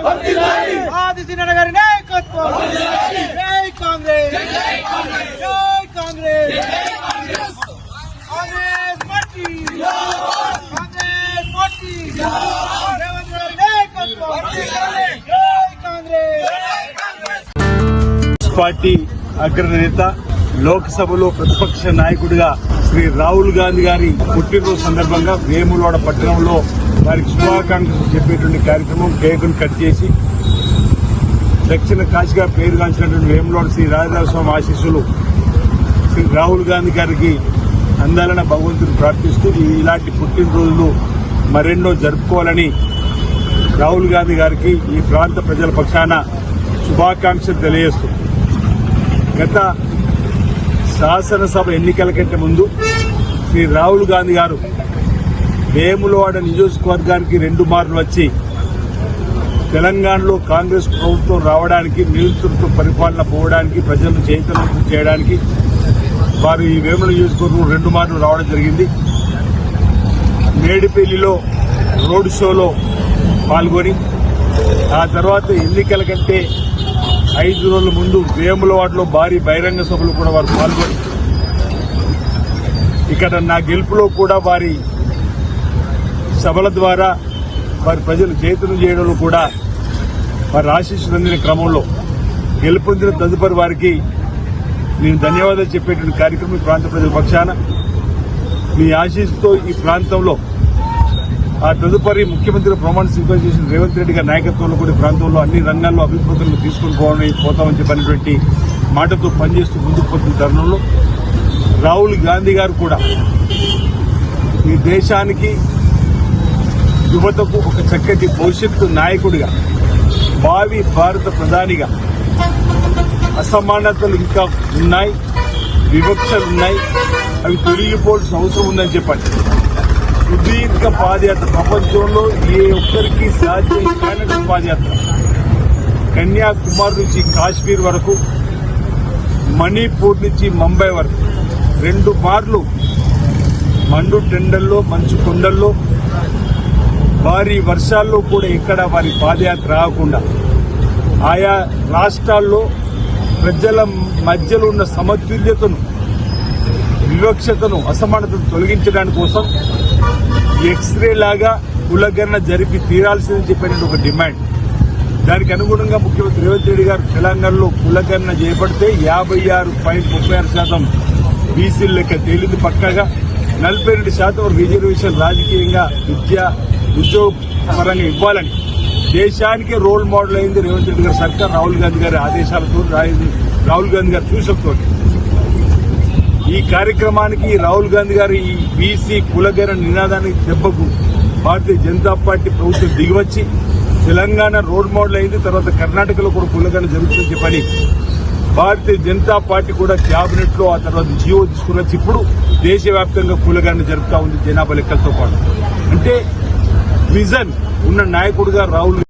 ఆదిశీనన్న గారి నాయకత్వం. జై కాంగ్రెస్, జై కాంగ్రెస్, కాంగ్రెస్ పార్టీ, కాంగ్రెస్ పార్టీ, రేవంత్ గారి నాయకత్వం. జై కాంగ్రెస్. పార్టీ అగ్రనేత, లోక్సభలో ప్రతిపక్ష నాయకుడిగా శ్రీ రాహుల్ గాంధీ గారి పుట్టినరోజు సందర్భంగా వేములవాడ పట్టణంలో వారికి శుభాకాంక్షలు చెప్పేటువంటి కార్యక్రమం కేకును కట్ చేసి దక్షిణ కాశీగా పేరుగాంచినటువంటి వేములవాడ శ్రీ రాజరాజస్వామి ఆశీస్సులు శ్రీ రాహుల్ గాంధీ గారికి అందాలని భగవంతుని ప్రార్థిస్తూ ఇలాంటి పుట్టినరోజులు మరెన్నో జరుపుకోవాలని రాహుల్ గాంధీ గారికి ఈ ప్రాంత ప్రజల పక్షాన శుభాకాంక్షలు తెలియజేస్తూ గత శాసనసభ ఎన్నికల కంటే ముందు శ్రీ రాహుల్ గాంధీ గారు వేములవాడ నియోజకవర్గానికి 2 మార్లు వచ్చి తెలంగాణలో కాంగ్రెస్ ప్రభుత్వం రావడానికి, నియంతృత్వ పరిపాలన పోవడానికి, ప్రజలను చైతన్యవంతం చేయడానికి వారు ఈ వేముల నియోజకవర్గం 2 మార్లు రావడం జరిగింది. మేడిపల్లిలో రోడ్ షోలో పాల్గొని ఆ తర్వాత ఎన్నికల కంటే 5 రోజుల ముందు వేములవాడలో భారీ బహిరంగ సభలు కూడా వారు పాల్గొని ఇక్కడ నా గెలుపులో కూడా వారి సభల ద్వారా వారి ప్రజలు చైతన్యం చేయడంలో కూడా వారి ఆశీస్సులు అందిన క్రమంలో గెలుపొందిన తదుపరి వారికి నేను ధన్యవాదాలు చెప్పేటువంటి కార్యక్రమం ఈ ప్రాంత ప్రజల పక్షాన మీ ఆశీస్సుతో ఈ ప్రాంతంలో ఆ తదుపరి ముఖ్యమంత్రి ప్రమాణ స్వీకారం చేసిన రేవంత్ రెడ్డి గారి నాయకత్వంలో కూడా ప్రాంతంలో అన్ని రంగాల్లో అభివృద్ధిని తీసుకుని పోతామని చెప్పినటువంటి మాటతో పనిచేస్తూ ముందుకు పోతున్న తరుణంలో రాహుల్ గాంధీ గారు కూడా ఈ దేశానికి, యువతకు ఒక చక్కటి భవిష్యత్తు నాయకుడిగా, భావి భారత ప్రధానిగా అసమానతలు ఇంకా ఉన్నాయి, వివక్షలున్నాయి, అవి తొలగిపోవాల్సిన అవసరం ఉందని చెప్పండి. సుదీర్ఘ పాదయాత్ర, ప్రపంచంలో ఏ ఒక్కరికి సాధ్యం కాని పాదయాత్ర, కన్యాకుమారి నుంచి కాశ్మీర్ వరకు, మణిపూర్ నుంచి ముంబై వరకు 2 మార్లు మండు టెండల్లో, మంచు కొండల్లో, భారీ వర్షాల్లో కూడా ఎక్కడ వారి పాదయాత్ర ఆగకుండా ఆయా రాష్ట్రాల్లో ప్రజల మధ్యలో ఉన్న సమతుల్యతను, వివక్షతను, అసమానతను తొలగించడానికి కోసం ఎక్స్రే లాగా కులగణన జరిపి తీరాల్సిందని చెప్పిన ఒక డిమాండ్. దానికి అనుగుణంగా ముఖ్యమంత్రి రేవంత్ రెడ్డి గారు తెలంగాణలో కులగణన చేపడితే 56.36% బీసీల లెక్క తేలింది. పక్కగా 42% రిజర్వేషన్ రాజకీయంగా, ఉద్యోగ పరంగా ఇవ్వాలని దేశానికే రోల్ మోడల్ అయింది రేవంత్ రెడ్డి గారి సర్కార్. రాహుల్ గాంధీ గారి ఆదేశాలతో, రాహుల్ గాంధీ గారి సూచనతో ఈ కార్యక్రమానికి రాహుల్ గాంధీ గారి ఈ బీసీ కులగణన నినాదానికి దెబ్బకు భారతీయ జనతా పార్టీ ప్రభుత్వం దిగివచ్చి తెలంగాణ రోల్ మోడల్ అయింది. తర్వాత కర్ణాటకలో కూడా కులగణన జరుగుతుందని చెప్పని భారతీయ జనతా పార్టీ కూడా క్యాబినెట్ లో ఆ తర్వాత జియో తీసుకుని వచ్చి ఇప్పుడు దేశవ్యాప్తంగా కులగణన జరుపుతా ఉంది జనాభా లెక్కలతో పాటు. అంటే విజన్ ఉన్న నాయకుడిగా రాహుల్